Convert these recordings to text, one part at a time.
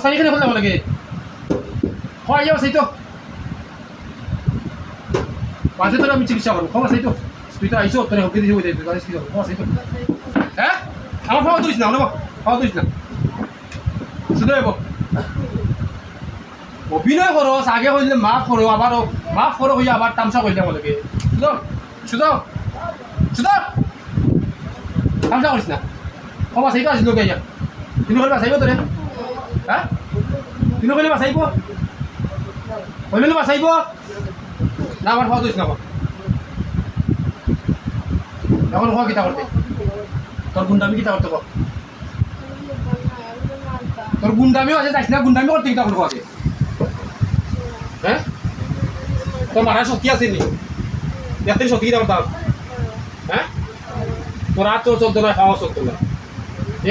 সানি খেলে ফেললাম লাগে হয় যাও সেই তো পাঁচে তোর আমি চিকিৎসা করবো ক্ষমা সেই তো তুই তো আইসো তোর হকি দিয়েছি তুই তাহলে কি ক্ষমা সেই তো হ্যাঁ আমার খাওয়া তুলিস না খাওয়া তুলিস না শুধু এবো অভিনয় করো আগে হইলে মাফ করো আবারও মাফ করো হইয়া আবার তামসা করলে আমাদেরকে শুধু শুধু শুধু তামসা করিস না ক্ষমা সেই তো আসিল কে তিনি হলে বাঁচাইব তোরে হ্যাঁ তিনি হলে বাঁচাইব হইলে বাঁচাইব না আমার খাওয়া তুলিস না এখন খাওয়া কিতা করতে তোর গুন্ডামি কিতা করতে তোর গুন্ডামিও আছে যাইস না গুন্ডামি করতে কিতা করবো আগে হ্যাঁ তোর মারার শক্তি আছে নি দেখতে সত্যি কিতা করতাম হ্যাঁ তোর আর তোর চলতো না খাওয়া চলতো না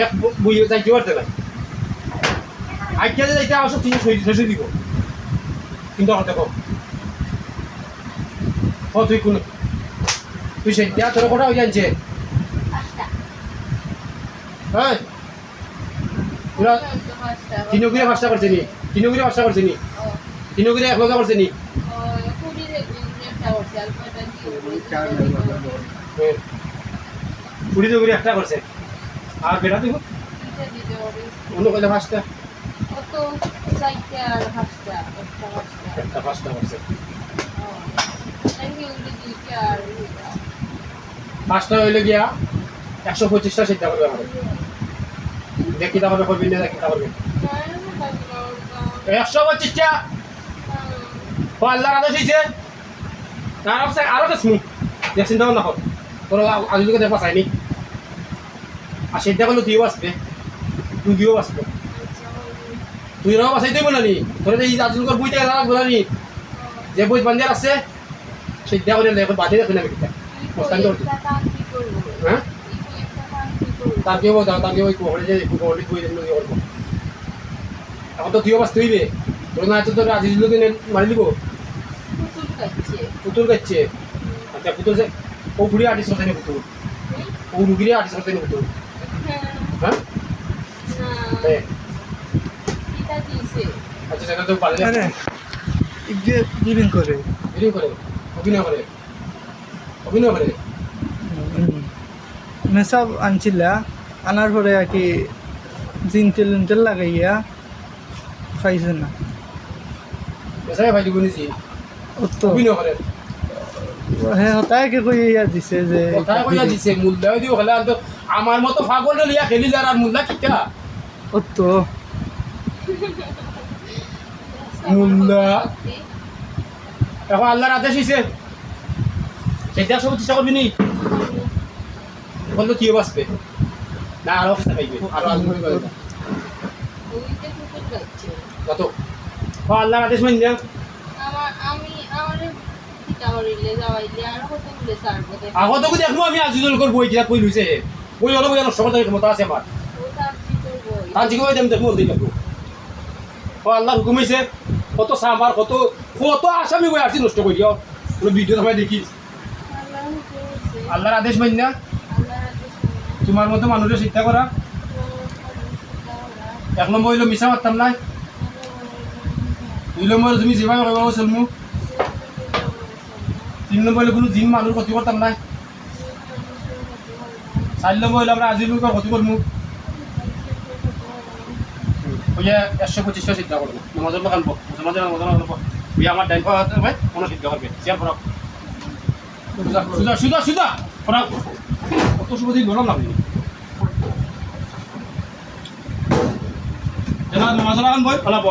এক বই যাইতে পারতে না আইকিয়া যে যাইতে আমার সব ঠিক শেষে দিব কিন্তু হতে কম তুই কোন তুই সেটা তোর কোটা হয়ে যাচ্ছে হ্যাঁ পুরা তিনগুড়ে 5টা করছে নি তিনগুড়ে 5টা করছে নি তিনগুড়ে 1 লগা করছে নি পুরি গুড়ি একটা করছে আর বেটা দিব অন্য কইলে 5টা কত 4টা আর 5টা একটা 5টা করছে 5টা হইলে গিয়া 125টা সিদ্ধা করবে আমাদের দেখি তাহলে করবি না দেখি তাহলে 125টা ও আল্লাহর আদেশ হইছে আরো তো শুন দেখছেন দাও না তোর আজকে দেখা চাইনি আর সিদ্ধা করলে তুইও আসবে তুইও আসবে তুই রাও বাসাই দেব না নি তোর এই আজুলকর বইতে গেলা বলানি যে বই বান্দার আছে সিদ্ধা করে লেখো বাদে দেখো না কিটা মস্তান করতে হ্যাঁ তাকে বলতে তাকে ওই কোহরে যে কোহরে বই দেন লই করব এখন তো তুইও বাস তুইবে তোর না তো তোর আজিজুল দিন মারি দিব পুতুল কাচ্ছে আচ্ছা পুতুল যে ও ফুড়ি আর্টিস্ট হতে নি পুতুল ও রুগিরে আর্টিস্ট হতে নি পুতুল হ্যাঁ না কিটা দিছে আচ্ছা সেটা তো পারলে আরে ইগে বিলিং করে অভিনয় করে মেসাব আনছিলা আনার পরে আর কি জিনটেল লাগাইয়া খাইছে না মেসাই ভাই দিবনিছি তো অভিনয় করে হ্যাঁ হতায় কে কইয়া দিছে যে কোথায় কইয়া দিছে মূল্য দিও হলে তো আমার মতো পাগল লিয়া খেলি যার আর মূল্য কিটা তো মূল্য এখন আল্লাহর আদেশ হইছে সেটা সব চেষ্টা করবি নি বললো তুইও বাঁচবে না আরো চেষ্টা পাইবে আরো আগুন করে কত আল্লাহর আদেশ মানি না আগত দেখবো আমি আজিজুল করবো এটা কই লইছে ওই অলপ নষ্ট করতে ক্ষমতা আছে আমার তার জিগো দেম দেখবো দেখবো আল্লাহর হুকুম হইছে কত সামার কত আসামি বই আসছি নষ্ট করি দিও ভিডিও সবাই দেখিস আল্লাহর আদেশ মানি না তোমার মতো মানুষের চিন্তা করা 1 নম্বর হইলো মিশা মারতাম না 2 নম্বর তুমি যেভাবে কইবা চলমু 3 নম্বর হইলো কোনো জিন মানুষ ক্ষতি করতাম না 4 নম্বর হইলো আমরা আজিলুর ক্ষতি করমু ওই 125টা চিন্তা করবো নামাজের লোক আনবো নামাজের ওই আমার ডাইন পাওয়া ভাই কোনো চিন্তা করবে চেয়ার পড়াও সুদা পড়াও কত শুভ দিন বললাম না আপনি জানা নামাজের আন বই ফলাবো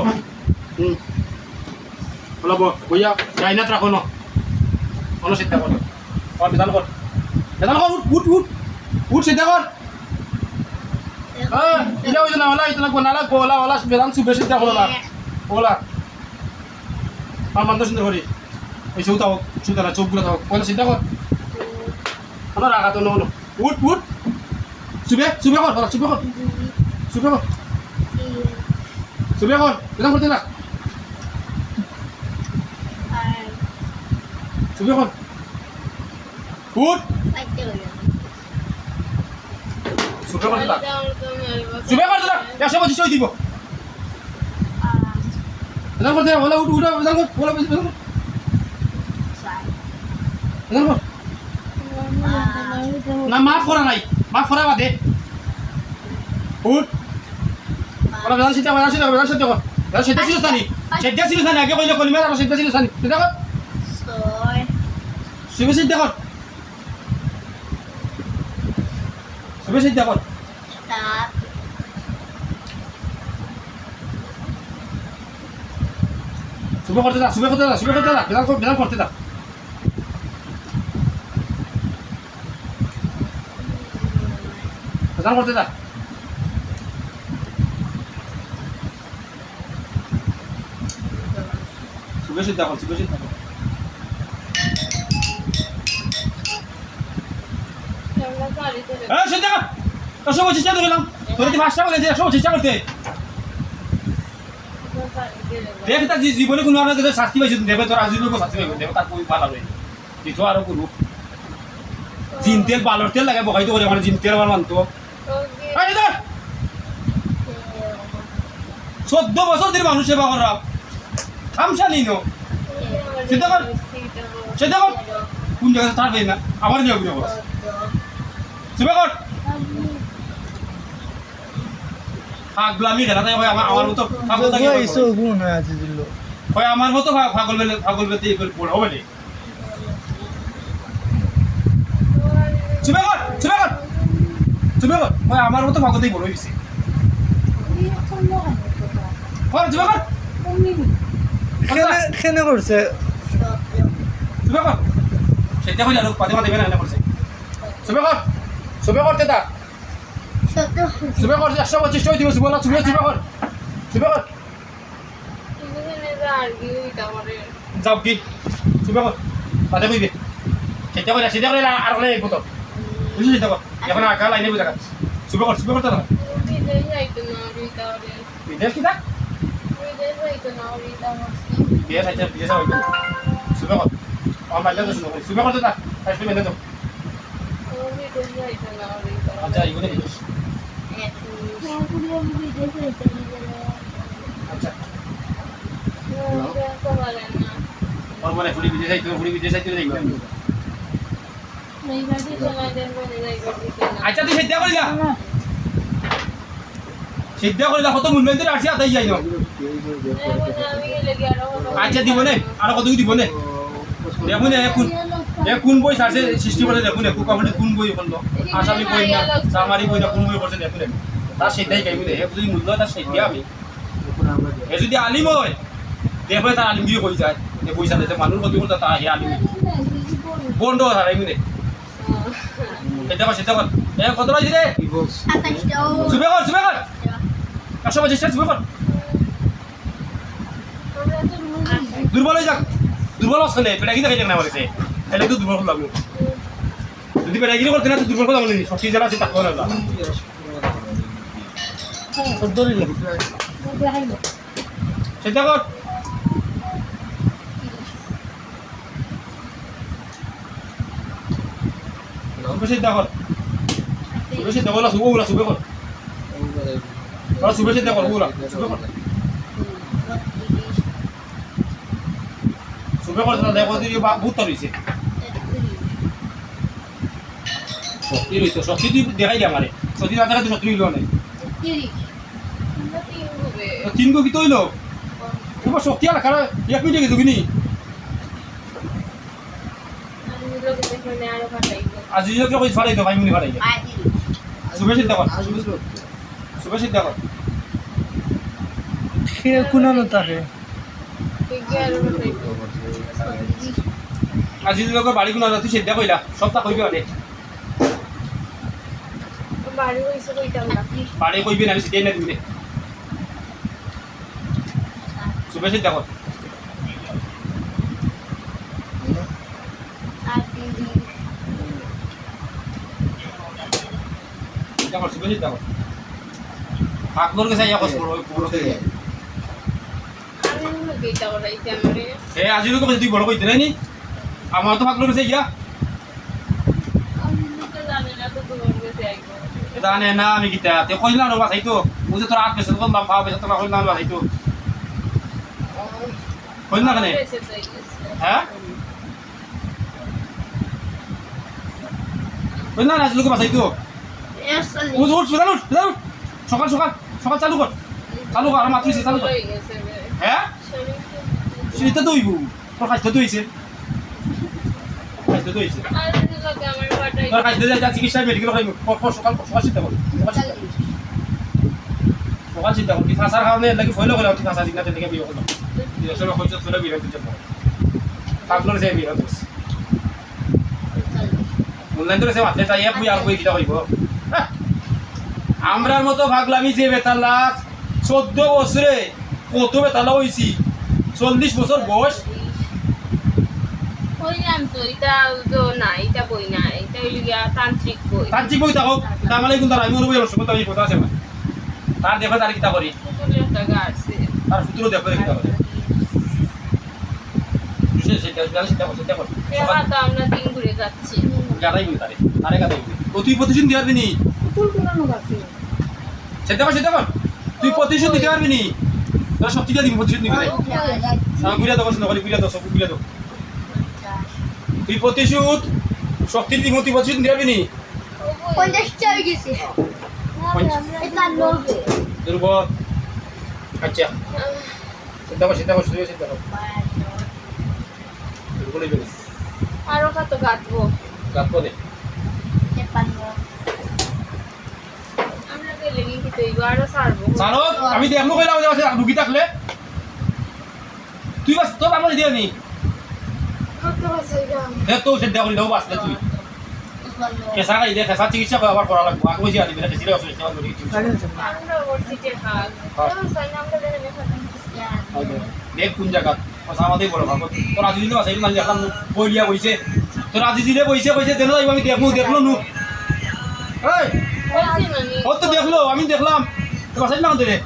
ফলাবো বইয়া ডাইনাত রাখো না কোনো চিন্তা করবে বিধান কর উঠ চিন্তা কর ইলা ওই না ওলা ইতনা কোনালা কোলা ওলা বেদান সুবে চিন্তা করো না ওলা আমার তো সুন্দর করি ওই চৌতাও সুতরা চোখগুলো দাও কোন চিন্তা কর আমার রাখা তো নো উঠ সুবে কর বেদান করতে না সুবে কর উঠ সুবে কর দিলা 125 দিব বেদান করতে বলে উঠ উঠ বেদান কর বলে বেদান কর বেদান কর না মাফ করা নাই মাফ করা বাদে উঠ বলে বেদান সিদ্ধা বেদান সিদ্ধা বেদান সিদ্ধা কর বেদান সিদ্ধা ছিল সানি সিদ্ধা ছিল সানি আগে কইলে কলিমা আর সিদ্ধা ছিল সানি সিদ্ধা কর শুভে সিদ্ধা কর শুভে সিদ্ধা কর শুভে করতে দা শুভে করতে দা শুভে করতে দা বেদান করতে দা বেদান করতে দা শুভে সিদ্ধা কর শুভে সিদ্ধা কর সিদ্ধা কর একশো 25 টাকা দিলাম তোর কি 5 টাকা বলেছে 125 টাকা করতে দেখ তা জীবনে কোনো আপনার কাছে শাস্তি পাইছে দেবে তোর আজীবন শাস্তি পাইবে দেবে তার কই ভালো হবে দিতো আরো করু জিন তেল বালর তেল লাগে বকাইতো করে মানে জিন তেল আমার মানতো আরে ধর 14 বছর ধরে মানুষ সেবা করা থামসা নিনো সিদ্ধা কর কোন জায়গায় থাকবে না আমার নিয়ে ঘুরে বস সেবা কর পাগলামি খেলা তাই আমার মতো পাগল থাকে এইসব গুণ হয় আছে দিল হয় আমার মতো পাগল বেতে করে পড় হবে না চুপে কর হয় আমার মতো পাগলতেই বড় হইছে কর চুপে কর কেনে করছে চুপে কর সেটা কইলা লোক পাতে দেবে না করছে চুপে করতে দা চুপে কর 125 টাকা দিও চুপে কর যাও কি চুপে কর পাতে কইবে সেটা কইলা আর হলে কত বুঝছিস সেটা কর এখন আকা লাইনে বুঝা চুপে করতে না বিদেশ কি দা বিদেশ আইতে বিদেশ হইবে চুপে কর আমার মাইলে তো শুনো চুপে করতে দা আসলে মেনে তো আচ্ছা ইগুলো বিদেশ আচ্ছা और बोले पूरी विदेश आई तो नहीं अच्छा তুই সিদ্ধা করিলা কত মূল্যায়ন আসি আদাই যাই না আচ্ছা দিব না আর কত দিব না দেখুন কোন বই সারছে সৃষ্টি করে দেখুন কোন বই করলো আসামি বই না সামারি বই না কোন বই করছে দেখুন তার সিদ্ধাই গাইব না যদি মূল্য তার সিদ্ধা আমি যদি আলিম হয় দেখবে তার আলিম দিয়ে হয়ে যায় যে পয়সা দিতে মানুষ কত করতে তা হে আলিম বন্ধ হারাই মিনে সেটা কর কত রয়েছে রে চুপে কর 125 টাকা চুপে কর দুর্বল হয়ে যাক দুর্বল হচ্ছে না পেটা কি দেখাই না আমাকে তাহলে তো দুর্বল লাগবে যদি পেটা কি করতে না তো দুর্বল কথা বলিনি সত্যি যারা আছে তা করে না সেটা কর সিদ্ধা কর সিদ্ধা কর সুবে কর সুবে সিদ্ধা কর সুবে কর দেখো তুই বহুত রয়েছে শক্তি রয়েছে শক্তি তুই দেখাই দে আমারে শক্তি না দেখা তুই শক্তি হইল না 3 গো কি তো হইল তোমার শক্তি আর কারণ 1 মিনিটে গেছো কিনি আজি যদি কই ফাড়াই তো 5 মিনিট ফাড়াই সুবে সিদ্ধা কর সুবে সিদ্ধা কর কোনানো থাকে আজি যদি বাড়ি কোনা তুই সিদ্ধা কইলা সবটা কইবি আরে বাড়ি কইবি না সিদ্ধা না দিবি সুবে সিদ্ধা কর দেখো সুবে সিদ্ধা কর আকবর কে চাই আকস পুরো কে এ আজি লোক তুই বড় কইতে নাই নি আমার তো আকবর কে চাই গিয়া জানে না আমি কিতা তে কইলা না বাসাইতো বুঝে তোর আট পেছে তো দাম পাও পেছে তোরা কইলা না বাসাইতো হইল না কেন হ্যাঁ হইল না রাজলুকে বাঁচাই তো উঠ উঠ বেদান উঠ বেদান উঠ সকাল সকাল সকাল চালু কর আর মাত্র চালু কর হ্যাঁ সেটা তো হইব তোর খাইতে তো হইছে খাইতে তো হইছে তোর খাইতে যা চিকিৎসা মেডিকেল খাইব সকাল সকাল চিন্তা কর সকাল চিন্তা কর কি ফাঁসার কারণে লাগি ফয়লো করে তুই ফাঁসা চিন্তা থেকে বিয়ে করলাম সবাই হইছে তোরা বিয়ে করতে যাবো পাগলর যে বিয়ে করছিস অনলাইন ধরে সে মারতে তাই বুই আর বই কিটা হইব আমরার মতো ভাগলামি যে বেতালা 14 বছরে কত বেতালা হইছি 40 বছর বয়স কইলাম তো এটা তো না এটা বই না এটা হইল গিয়া তান্ত্রিক বই তান্ত্রিক বই থাকো তার মানে কিন্তু আমি অনুভব করছি কথা কথা আছে তার দেখো তার কিতা করি পুতুলের টাকা আছে তার ফুতুরো দেখো কিতা করি সেটা কর এবার তো আমরা দিন ঘুরে যাচ্ছি গাদাই বই তারে গাদাই ও তুই প্রতিশোধ দিতে পারবি নি পুতুল কোন আছে সেটা কর তুই প্রতিশোধ দিতে পারবি নি তোর শক্তিটা দিবি প্রতিশোধ নিবি নাই আমি বুঝা দেবো না বলি বুঝা দেবো তুই প্রতিশোধ শক্তি দিবি তুই প্রতিশোধ দিতে পারবি নি 50 টাকা গেছে এটা লোকে দুর্বল আচ্ছা সেটা কর দুর্বল হইবে আরো কত গাঁথবো গাছ দে আমরা গেলে কি তো আরো সারবো জানো আমি দেখবো কইলাম যে রুগী থাকলে তুই বাস তোর আমার দিও নি কত আছে গাম হে তো সেটা করি দাও বাসলে তুই কেসা গাই দে কেসা চিকিৎসা আবার করা লাগবে আগে বুঝিয়া দিবি না সিরিয়াস অসুবিধা হবে আমরা ওরসিতে খাল তো সাইন আমরা দেনে দেখ কোন জায়গা কথা আমাদের বড় ভাব তোর আজি দিন আছে মানে দেখলাম বইলিয়া বইছে তোর আজি দিলে বইছে যেন আমি দেখলো নু এই বলছি মানে ও তো দেখলো আমি দেখলাম তো বাসাই না তোরে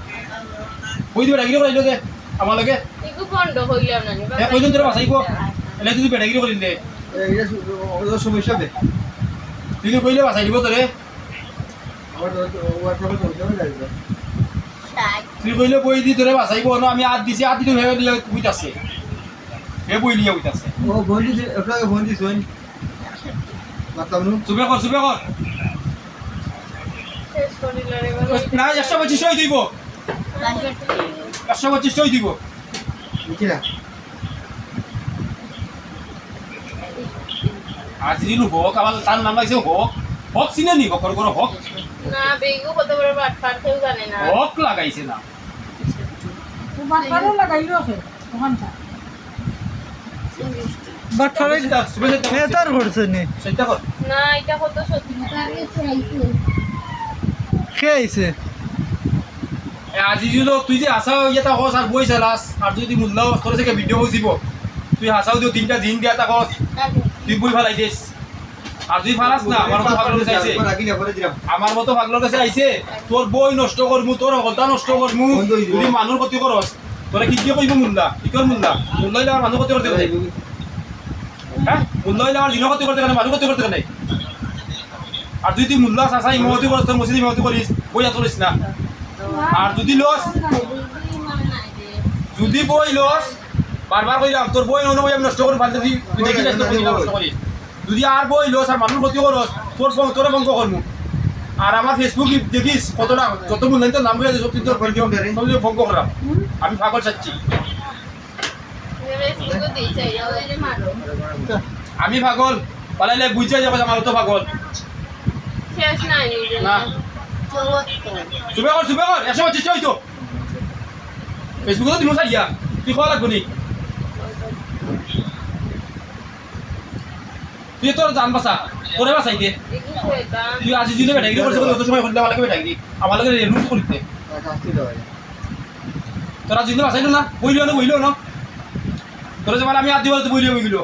বই দিবে ডাকিরে কইলো যে আমার লাগে একটু বন্ধ হইলাম না এ কইলো তোরে বাসাইবো এলে তুই বেডাগিরি করিন দে এটা সমস্যা দে তুই কইলে বাসাই দিব তোরে আমার ওয়ার প্রবলেম হচ্ছে না যাইবে তুই কইলে বই দি তোরে বাসাইবো না আমি আদ দিছি আদ দিতে ভেবে দিয়ে কইতাছে হে বই লিয়া কইতাছে ও বন্ধু আপনাকে বন্ধু শুন মাতলাম নু চুপে কর শেষ করিলে রে না 125 হই দিব 125 হই দিব বুঝি না আজ দিলু হোক আবার তার নাম লাগছে হোক চিনে নি বকর করে হোক না বেগু কত বড় বাট ফাট কেউ জানে না হোক লাগাইছে না বাটখারও লাগাইলো আছে ওখানটা বাটখারে নেতার ঘুরছে নি সেটা কর না এটা কত সত্যি কে আইছে আজি দিলো তুই যে আসা ইয়েটা হস আর বই চালাস আর যদি মুল্লা তোর থেকে ভিডিও হইব তুই হাসাও দিও তিনটা জিন দিয়া তা হস তুই বই ফালাই দিস আর তুই ফালাস না আমার মতো ভাগলো চাইছে আমার মতো ভাগলো কাছে আইছে তোর বই নষ্ট করমু তোর হলতা নষ্ট করমু যদি মানুষ ক্ষতি করস তোরা কি দিয়ে কইব মুল্লা কি কর মুল্লা হইলে আমার মানুষ ক্ষতি করতে পারে হ্যাঁ মুল্লা হইলে আমার জিন ক্ষতি করতে পারে মানুষ ক্ষতি করতে পারে আর যদি তুই মুল্লা চাচা ইমতি করস তোর মসজিদ ইমতি করিস বই এত করিস না আর যদি যদি বই লস বারবার কইলাম তোর বই অনুযায়ী আমি নষ্ট করে পারলে তুই দেখি নষ্ট করিস যদি আর বই লস আর মানুষ ক্ষতি করস তোরে বন্ধ করবো আর আমার ফেসবুক দেখিস কতটা যত মূল্যায়ন তোর নাম বলে সব কিন্তু ভঙ্গ করলাম আমি পাগল চাচ্ছি আমি পাগল পালাইলে বুঝে যাবো আমার তো পাগল শেষ নাই না চুপে কর 125 হইতো ফেসবুকে দিমু চাইয়া তুই খাওয়া লাগবো নি তুই তোর জান বাসা তোরে বাসাই দে তুই আজি দিলে বেটাগিরি করছিস কত সময় হইলে আমার লাগে বেটাগিরি আমার লাগে রুট করিতে তোরা জিন্দে বাসাইলো না বইলো না তোরা যে আমি আদি বলতে বইলো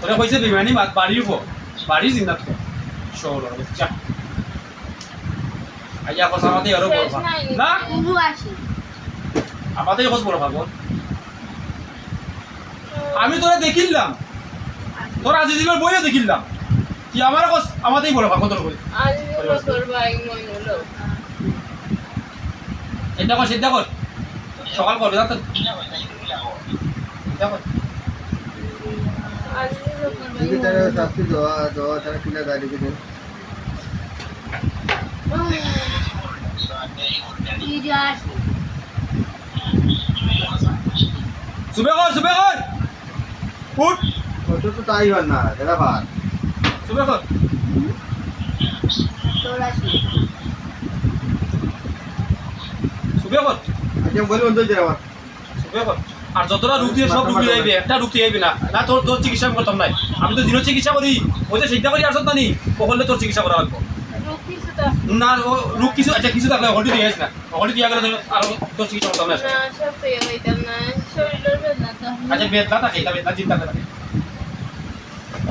তোরা কইছে বিমানি বাড়ির উপর বাড়ি জিন্দাত শহর চা আইয়া কথা আমাদের আরো বড় না আমাদের খোঁজ বড় ভাবো আমি তোরা দেখিলাম তোর আজি দিনের বইও দেখিলাম কি আমার খোঁজ আমাদেরই বড় ভাবো তোর বই আজ তোর ভাই মইনুলো এটা কর সকাল করবে না তো দেখো আজিজুল করবে দিকে তারা শাস্তি দেওয়া তারা কিনা গাড়ি দিকে ইজাজ সুবে কর উঠ কত তো তাই হয় না দাদা ভাই সুবে কর তোরাশি সুবে কর আচ্ছা বলি বন্ধ হয়ে যাবে সুবে কর আর যতটা রোগ দিয়ে সব রোগ দিয়ে যাইবে একটা রোগ দিয়ে যাইবে না না তোর চিকিৎসা আমি করতাম নাই আমি তো দিনের চিকিৎসা করি ওই যে চিন্তা করি আসত না নি কখনলে তোর চিকিৎসা করা লাগবো রুকিস তো না ও রোগ কিছু আচ্ছা কিছু থাকলে হলটি দিয়ে না হলটি দিয়ে গেলে আর তোর চিকিৎসা করতাম না না সব পেয়ে হইতাম না শরীরের বেদনা তো আচ্ছা বেদনা থাকে এটা বেদনা চিন্তা থাকে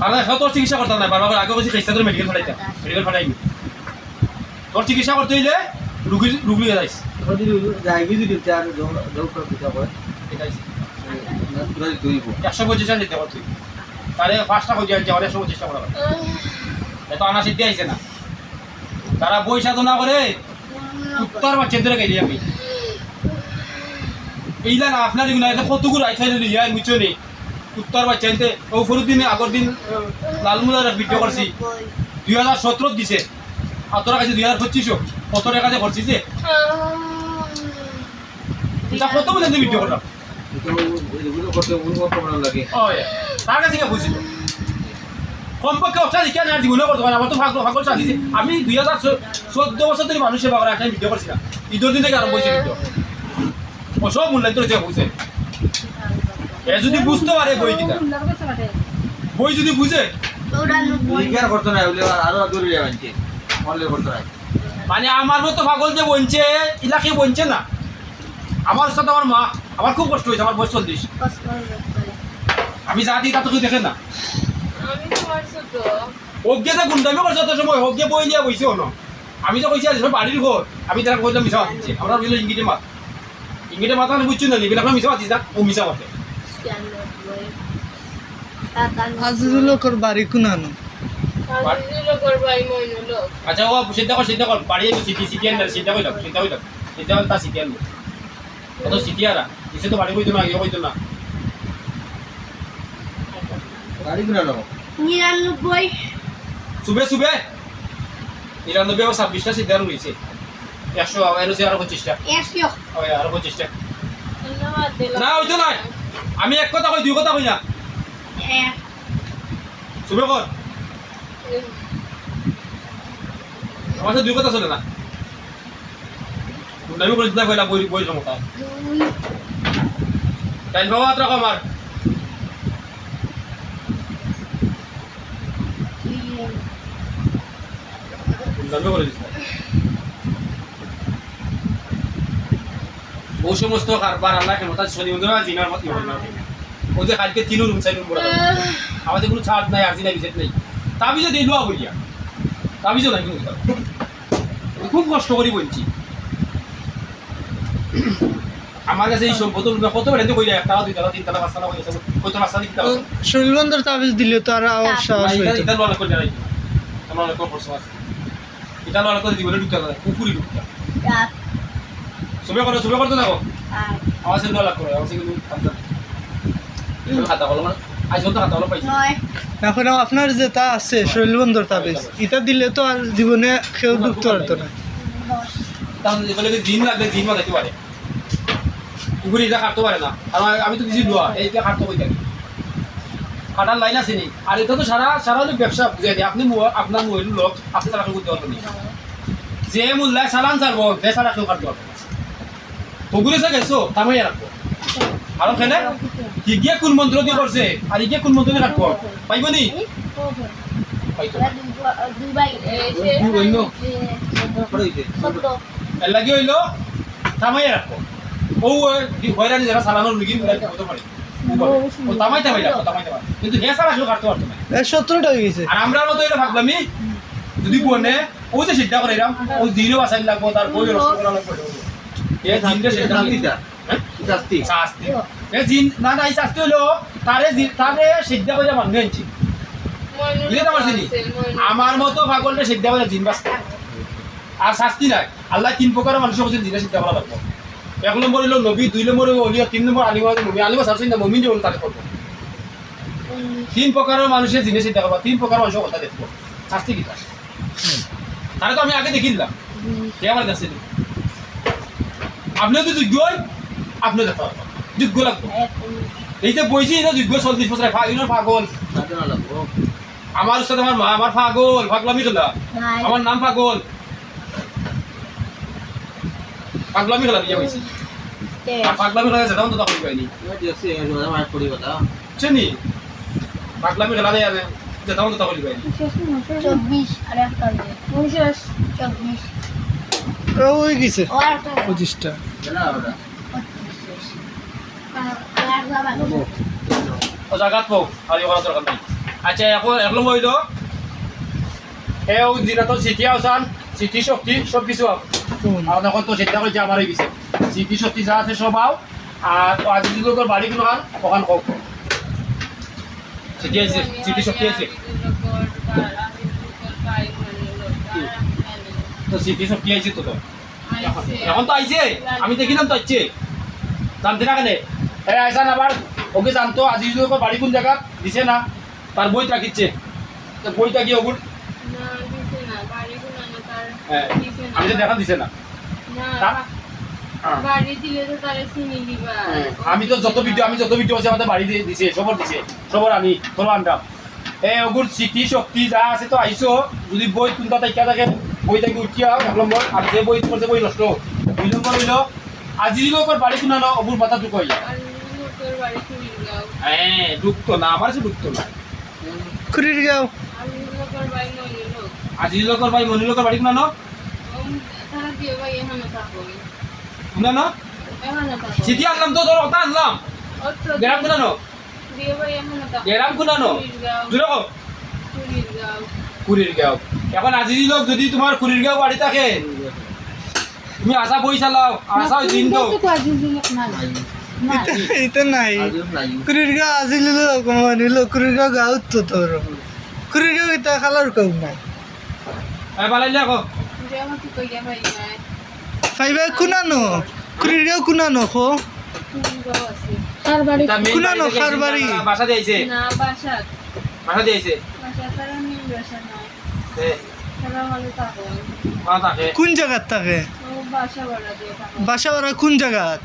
আর না তোর চিকিৎসা করতাম না বারবার আগে বলছি খাইছা তোর মেডিকেল ফাটাইতা মেডিকেল ফাটাইনি তোর চিকিৎসা করতে হইলে রুগী যাইস যদি যাইবি যদি তার যোগ করে দিতে হবে এটাই না তুই তুইব 125 টা দিতে তুই তারে 5টা হয়ে যায় 125 টা করা এত আনা সিদ্ধি আইছে না তারা বই সাধনা করে উত্তর বাচ্চাদের গাইলি আমি এইলা না আপনার এগুলো এত কতগুলো আইছে ইয়া মুচো নেই উত্তর বাচ্চাইতে ও ফরুদ্দিন আগর দিন লালমুলার ভিডিও করছি 2017 দিছে আর তোরা কাছে 2025 কত টাকা দিয়ে করছিস যে এটা কত বলে ভিডিও করলাম তো এগুলো করতে উন্নত করা লাগে তার কাছে কি বুঝছিল কমপক্ষে অপশন কেন আর জীবনে করতে পারে আমার তো ভাগ্য চালিয়েছে আমি 2014 বছর ধরে মানুষের বাগানে একটা ভিডিও করছিলাম ঈদের দিন থেকে আরম্ভ হয়েছে ভিডিও ও সব মূল্যায়িত হয়েছে বুঝছে এ যদি বুঝতে পারে বই কিনা বই যদি বুঝে চৌরানব্বই লিগার করতে না হলে আরো দূরে যাবেন কি অনলে করতে না মানে আমার মতো পাগল যে বলছে ইলাকে বলছে না আমার সাথে আমার মা আমার খুব কষ্ট হয়েছে আমার বয়স 40 আমি যা দিই তা তো কেউ দেখে না আমি তোমার ছোট অজ্ঞাতে গুন্ডামি করছে অত সময় অজ্ঞে বই নিয়ে বইছে না আমি তো কইছি আসলে বাড়ির ঘর আমি তারা কইলাম মিশা মাতিছে আমরা বললো ইংরেজি মাত ইংরেজি মাথা আমি বুঝছি না নিবি আপনার মিশা মাতিস না ও মিশা মাতে আজিজুলকর বাড়ি কোনানো আজিজুল করবে মইনুল আচ্ছা ও চিন্তা কর বাড়ি সিটি আনলে চিন্তা কইলাম তা সিটি আনলো অত সিটি আরা এসে তো বাড়ি কইতো না ইয়ে কইতো না গাড়ি কিনা নাও 99 সুবে 99 ও 26টা সিদ্ধান্ত হয়েছে 100 এর আরো 25টা 100 ওই আরো 25টা ধন্যবাদ দিলাম না হইতো না আমি এক কথা কই দুই কথা কই না সুবে কর আমার সাথে দুই কথা চলে না গুন্ডামি করে দিতে কইলা বই সমতা টাইম বাবা আত্রা কমার গুন্ডামি করে দিতে ও সমস্ত কারবার আল্লাহ ক্ষমতা শনি মন্দির জিনার মত ইমান না ও যে কালকে 3 রুম 4 রুম বড় আমাদের কোনো ছাড় নাই আর জিনা বিজেত নাই তাবিজে দিই লোয়া বলিয়া তাবিজও নাই কোনো খুব কষ্ট করি বলছি আমার কাছে এই সম্পদ কত বেড়ে কইলে 1 টাকা 2 টাকা 3 টাকা 5 টাকা কইছে কত রাস্তা দিতে হবে শৈলবন্দর তাবিজ দিলে তো আর আওয়াজ সাহস হইতো এটা লড়াই করে যাই আমরা লড়াই করছ আছে এটা লড়াই করে জীবনে ঢুকতে হবে পুকুরি ঢুকতে সুবে করতে থাকো আওয়াজ লড়াই করে আওয়াজ কিন্তু খাতা হলো না আজ তো খাতা হলো পাইছি এখন আপনার যেটা আছে শৈলবন্দর তাবিজ এটা দিলে তো আর জীবনে কেউ ঢুকতে পারতো না তাহলে যেগুলো জিন লাগবে জিন মাথাইতে পারে পুকুরি এটা কাটতে পারে না আর আমি তো কিছু দোয়া এইটা কাটতে কই থাকি কাটার লাইন আছে নি আর এটা তো সারা লোক ব্যবসা বুঝাই দিয়ে আপনি আপনার মহিল লোক আপনি তারা করতে পারবেন না যে মূল্যায় চালান চালবো যে সারা কেউ কাটতে পারবে না পুকুরে সে গেছো তামাই রাখবো আর খেলে কি গিয়ে কোন মন্ত্র দিয়ে করছে আর গিয়ে কোন মন্ত্র দিয়ে কাটবো পাইব নি পাইতো কি বইনো পড়ে দিতে এর লাগি হইলো তামাই রাখবো ও হয়রানি যারা চালানোর লুগি হতে পারে ও তামাইতে রাখবো কিন্তু হে সারা কেউ কাটতে পারতো না 17টা হয়ে গেছে আর আমরা মতো এটা ভাবলামই যদি বনে ও যে সিদ্ধা করে এরাম ও জিরো বাসাই লাগবো তার বই রস করা লাগবে এ জিনটা সিদ্ধা শাস্তিটা শাস্তি শাস্তি এ জিন না এই শাস্তি হলো তারে সিদ্ধা করে মানুষ আনছি বুঝতে পারছিনি আমার মতো পাগলটা সিদ্ধা করে জিন বাঁচতে আর শাস্তি নাই আল্লাহ 3 প্রকারের মানুষের বলছেন জিনে সিদ্ধা করা লাগবে এক নম্বর হইল নবী, 2 নম্বর হইল অলিয়া, 3 নম্বর আলিম নবী। আলিম সারছেন না মুমিন যেমন তারে করবো। 3 প্রকারের মানুষের জিনিস চিন্তা করবা, 3 প্রকার মানুষের কথা দেখবো। শাস্তি কি তার? তাহলে তো আমি আগে দেখিলাম, কে আমার কাছে আপনিও তো যোগ্য, আপনিও দেখতে পারবেন যোগ্য লাগবো। এই যে বইছি এটা যোগ্য 40 বছর পাগল। তাতে না লাগবো। আমার উস্তাদ আমার মা, আমার পাগল, পাগলামি খেলা, আমার নাম পাগল, পাগলামি খেলা দিয়ে বইছি। আর পাগলামি খেলা যেতাম তো তখন পাইনি, তুমি দেখছি এই কথা মার পড়ি কথা। বুঝছেনি? পাগলামি খেলা দিয়ে যেতাম তো তখন পাইনি। 24 আর একটা দিয়ে 24 24 ওই গেছে ও আর একটা 25টা। জানা ওটা। 25 আর বাবা ও জায়গাত পাও আর ইয়ে করার দরকার নাই। আচ্ছা এখন এক নম্বর হইল এও যেটা তো স্মৃতি আসান, স্মৃতি শক্তি সব কিছু আর এখন তো চিন্তা করছি আমার হয়ে গেছে স্মৃতি শক্তি যা আছে সব আও। আর আজি লোকের বাড়ি কোনো খান ওখান হোক স্মৃতি আছে, স্মৃতি শক্তি আছে, তো স্মৃতি শক্তি আছে তো তো এখন তো আইছে, আমি দেখিলাম তো আইছে, জানতে না কেন এ আইসান আবার ওকে জানতো আজি লোকের বাড়ি কোন জায়গা দিছে না, তার বই রাখিচ্ছে, তো বইটা গিয়ে ওগুলো হ্যাঁ আমি তো দেখা দিছে না। আমি তো যত ভিডিও আছে আমাদের বাড়ি দিয়ে দিছে, সবর দিছে, সবর আমি তোর আনতাম। ওগুর স্মৃতি শক্তি যা আছে তো আইসো, যদি বই কোনটা তাইকা থাকে বই থেকে উঠিয়া 1 নম্বর, আর যে বই করছে বই নষ্ট। 2 নম্বর হইল আজি লোকের বাড়ি কোনানো অবুর মাথা ঢুকাই হ্যাঁ ঢুকতো না, আমার সে ঢুকতো না। খুরির গাঁও আজি লোকের ভাই মনি লোকের বাড়ি কোনানো কোনানো স্মৃতি আনলাম তো, তোর কথা আনলাম গ্রাম কোনানো, গ্রাম কোনানো দুরকম কুড়ির গাঁও। এখন আজি লোক যদি তোমার কুড়ির গাঁও বাড়ি থাকে তুমি আসা বই চালাও, আসা দিন তো এটা নাই। আজিও নাই। খুরির গাঁও আজিল মানিল খুরির গাঁও গাঁৱত তো তোর খুরির গাঁও এটা খালার কেউ নাই। পালাইলে আকৌ ফাইবা কোনানো খুরির গাঁও কোনানো খো কার বাড়ি তা main কোনানো বাড়িতে কার বাড়ি? গেছে, বাসা দিয়েছে, না বাসাত বাসা দিয়েছে তারা মেন বাসা নয়, হ্যাঁ তারা হলে থাকো কোন থাকে কোন জায়গাত থাকে? ও বাসা ভাড়া দিয়ে থাকো বাসা ভাড়া কোন জায়গাত?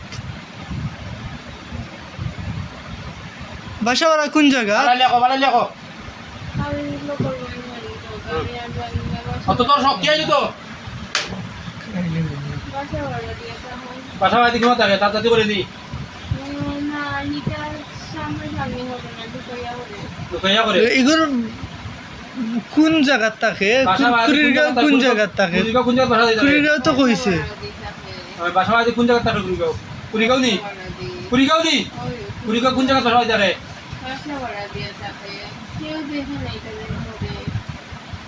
বাসা ভাড়া কোন জায়গাত? পালাইলে আকৌ আর লোকর বাড়ি মারি তো গাড়ি আর বাড়ি না অত তোর শক্তি আইলি তো বাসা ভাড়া দিয়ে থাকো বাসা বাড়িতে কেমন থাকে তার তাতে করে দি না নিটার সামনে সামনে হবে না দুটোয়া হবে লুকাইয়া করে এগুলো কোন জায়গাত থাকে? খুরির গাঁও কোন জায়গাত থাকে? কুড়িগাঁও কোন জায়গা বাসা দিতে খুরির গাঁও তো কইছে বাসা বাড়িতে কোন জায়গা থাকে কুড়িগাঁও? কুড়িগাঁও নি কুড়িগাঁও নি কুড়িগাঁও কোন জায়গা বাসা দিতে বাসা ভাড়া দিয়ে থাকে কেউ দেখে নাই তাদের হবে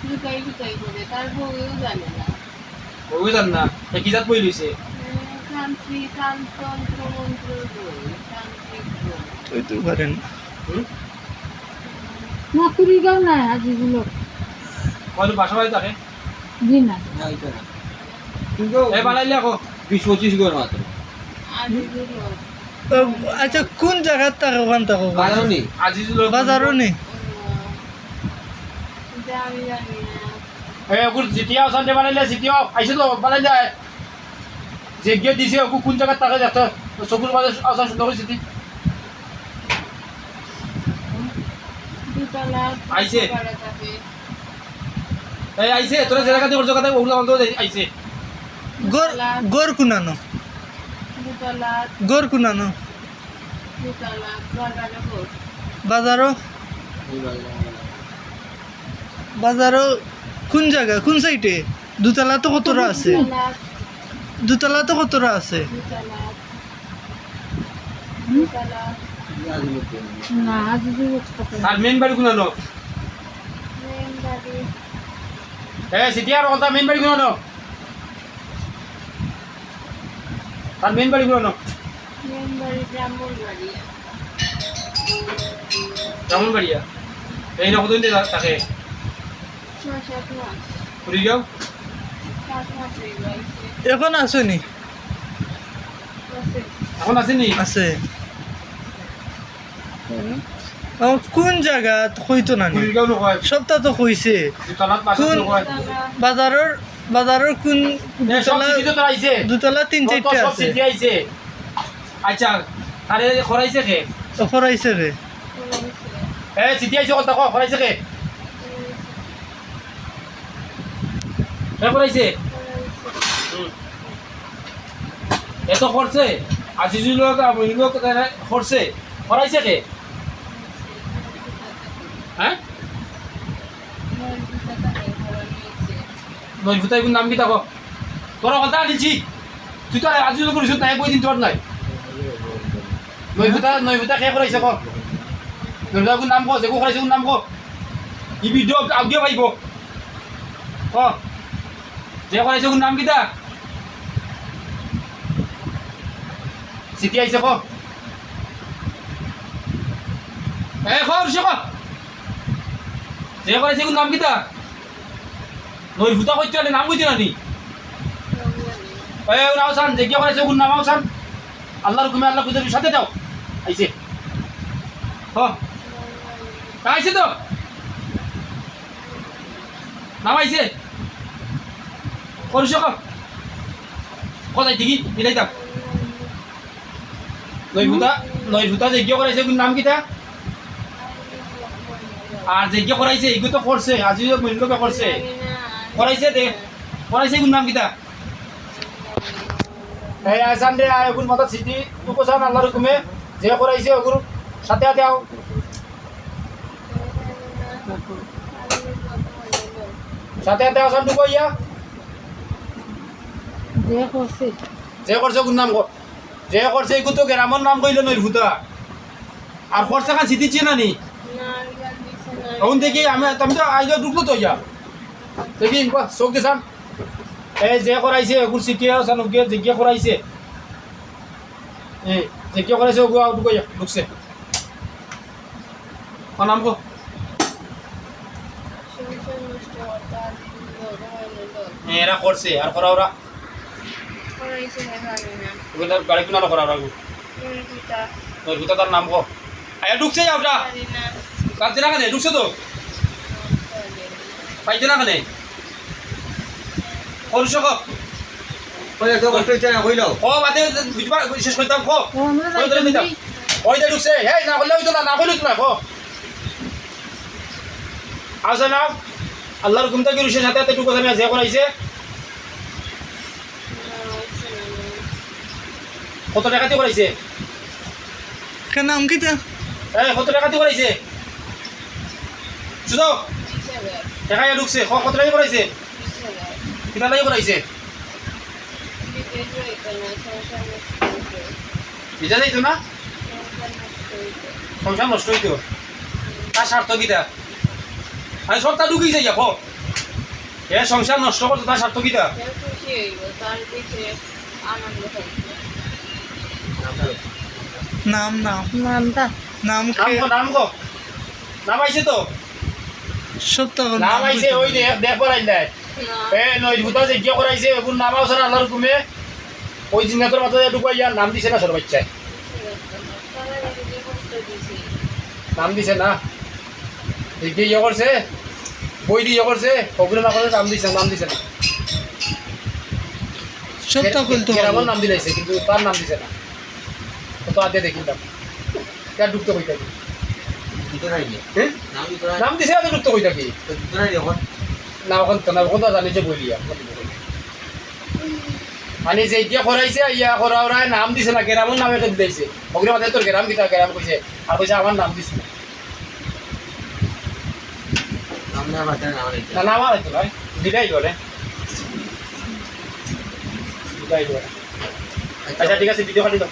লুকাই লুকাই করে তার বউও জানে না ওই জান না কি জাত বই লইছে তান্ত্রিক তন্ত্র মন্ত্র বই তান্ত্রিক বই তুই তো পারেন না কুড়িগাঁও নাই আজিগুলো কইলো বাসা বাড়ি থাকে জি না না এটা না। কিন্তু পালাইলে আকৌ 20-25 গর মাত্র। আজিগুলো আচ্ছা কোন জায়গাত থাকে ওখান থাকো? বাজারও নেই। আজি লোক বাজারও নেই। আমি জানি না ওগুর জিতিয়া অশান্তি বানাইলে জিতিয়া আইসে তো বানাই যায় যে গিয়ে দিছে ওগু কোন জায়গা থাকে দেখতো চকুর মাঝে অশান সুন্দর হয়েছে দুতলা আইছে। ভাড়া থাকে আইসে তোরা যে জায়গাতে ওর জায়গাতে ওগুলো বন্ধ আইসে গড় গড় কুনানো দুতলা গড় কুনানো দুতলা বাজারে হোক বাজারও এই বাজারে। বাজারও কোন জায়গা কোন সাইডে? দুতলা তো কতটা আছে? দুতলা তো কতটা আছে? দুতলা দুতলা আজিও নেই। না আজিগুলো কত আর মেন বাড়ি কোনানো মেন বাড়ি সিটিয়ার কথা মেন বাড়ি কোনানো আর মেন বাড়ি কোনানো মেন বাড়ি ব্রাহ্মণ বাড়ি কেমন বাড়িয়া এই না কতদিন থাকে 6-7 মাস কুড়িগাঁও 7 মাস হয়ে গেছে এখন আসনি? 10 এখন আসেনি আছে ও কোন জায়গা কইতো না নি কুড়িগাঁও নকয় সপ্তাহ তো কইছে দুতলাত পাঁচত কোন নকয় বাজারের কোন সব দুতলা সিটি তো তোর আইছে দুতলা তিন তোর তো চারটে সব আছে সিটি আইছে আচ্ছা আরে খরাইছে কে অফার আইছে রে সিটি আইছে কথা কো খরাইছে কে খরাইছে এত খরচে আজিজুল লোক লোক খরচে খরাইছে কে হ্যাঁ নৈভূতাই নাম কি থাকো তোর কথা দিচ্ছি তুই তো আজি লোক করিস নাই বই দিন তোর নাই নৈভূতা কে করাইছে ক নৈভূতা কোন নাম কো যে করাইছে কোন নাম কো ই ভিডিও আউডিও পাইব ক যে করাইছে কোন নাম কিটা সিটি আইছে ক খবর সে ক যে করাইছে কোন নাম কিটা নৈভূতা কইতে নাম কইতে নানি আওসান যে কিয়া করাইছে কোন নাম আওসান আল্লাহর হুকুমে আল্লাহ কুদরতের সাথে দাও আইছে আইছে তো নাম আইছে করছ কোথায় ঠিকই মিলাইতাম নৈভূতা যে কিয়া করাইছে কোন নাম কিটা আর যে কিয়া করাইছে এগুলো তো করছে আজি মূল্যকে করছে করাইছে দে করাইছে কোন নাম কিটা এই আসান রে আগুন মাথা সিটি তু কোসান আল্লাহর হুকুমে যে করাইছে ওগুর সাথে সাথে আও সাথে সাথে আসান তু কইয়া যে করছে যে করছে কোন নাম যে করছে এগুলো তো গ্রামের নাম কইল নৈভূতা আর খরচা খান সিটি চিনা নি এখন দেখি আমি তো আইজ ঢুকলো তো ইয়া দেখি চোখ দিছান এই যে করাইছে ওগুর সিটি আসান ওকে যে কিয়া করাইছে এই যে কিয়া করাইছে ওগুলো আউট কইয়া ঢুকছে নাম কো এরা করছে আর করা ওরা ওগুলো গাড়ি কিনা করা ওরা নৈভূতা তার নাম কো আয়া ঢুকছে ওটা কাঁদছে না কেন ঢুকছে তো পাইছে না কেন করছ বাদে শেষ করতাম খো ওইটা ঢুকছে হ্যাঁ না করলে হইতো না করলে তো না খো আসে না আল্লাহর হুকুম থেকে রুশের সাথে সাথে টুকু যে করাইছে কত টাকাতে করাইছে কেন নাম কিটা কত টাকাতে করাইছে সুযোগ টাকায় ঢুকছে কত টাকা করাইছে কিনা লাগে করাইছে বুঝা যাইতো না সংসার নষ্ট হইতো তার স্বার্থ কিটা আমি সবটা ঢুকি যাই যাবো সংসার নষ্ট করতো তার স্বার্থ কিটা নাম নামটা নাম নাম গো নাম আইছে তো সপ্তাহ নাম আইছে ওই দেখবার আইলাই নৈভূতা যে কিয়া করাইছে ওগুর নাম আছে না আল্লাহর হুকুমে ওই জিনাতর মাথায় ঢুকাই ইয়ার নাম দিছে না সর বাচ্চায় নাম দিছে না যে ইয়ে করছে বই দিয়ে ইয়ে করছে ওগুলো না করে নাম দিছে না সপ্তাহ খুলতে গ্রামের নাম দিলাইছে কিন্তু তার নাম দিছে না তো আদে দেখিলাম তার ঢুকতে কই থাকি নাম দিছে আদে ঢুকতে কই থাকি না ওখান তো না ওখান তো জানিছে বলিয়া মানে যে এতিয়া করাইছে ইয়া করা ওরা নাম দিছে না গ্রামের নাম একটা দিলাইছে ওগুলো মাথায় তোর গ্রাম কিতা গ্রাম কইছে আর কইছে আমার নাম দিছে না নাম আর তো ভাই দিলাই বলে আচ্ছা ঠিক আছে ভিডিও কাটি দাও